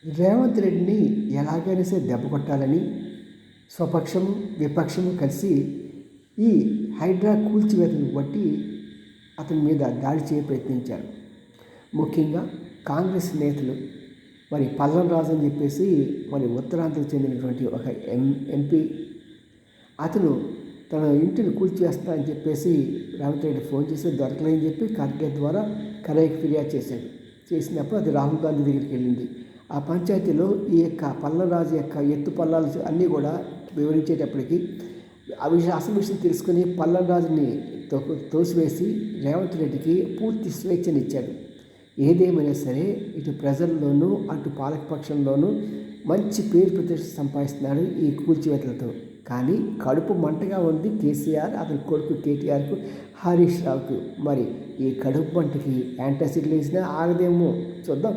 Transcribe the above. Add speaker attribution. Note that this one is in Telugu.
Speaker 1: రేవంత్ రెడ్డిని ఎలాగైనా సరే దెబ్బ కొట్టాలని స్వపక్షము విపక్షము కలిసి ఈ హైడ్రా కూల్చివేతను బట్టి అతని మీద దాడి చేయ ప్రయత్నించారు. ముఖ్యంగా కాంగ్రెస్ నేతలు మరి పల్లం రాజు అని చెప్పేసి మరి ఉత్తరాంధ్రకు చెందినటువంటి ఒక ఎంపీ అతను తన ఇంటిని కూల్చివేస్తానని చెప్పేసి రేవంత్ రెడ్డి ఫోన్ చేసి దొరకలేదని చెప్పి ఖర్గే ద్వారా కరైకి ఫిర్యాదు చేశాడు. చేసినప్పుడు అది రాహుల్ గాంధీ దగ్గరికి వెళ్ళింది. ఆ పంచాయతీలో ఈ యొక్క పల్లరాజు యొక్క ఎత్తు పల్లాలు అన్నీ కూడా వివరించేటప్పటికి అసలు విషయం తెలుసుకుని పల్లరాజుని తోసివేసి రేవంత్ రెడ్డికి పూర్తి స్వేచ్ఛనిచ్చాడు. ఏదేమైనా సరే ఇటు ప్రజల్లోనూ అటు పాలకపక్షంలోనూ మంచి పేరు ప్రతిష్ట సంపాదిస్తున్నాడు ఈ కూల్చివేతలతో. కానీ కడుపు మంటగా ఉంది కేసీఆర్, అతని కొడుకు కేటీఆర్కు, హరీష్ రావుకు. మరి ఈ కడుపు మంటకి యాంటాసిడ్లు వేసినా ఆగదేమో చూద్దాం.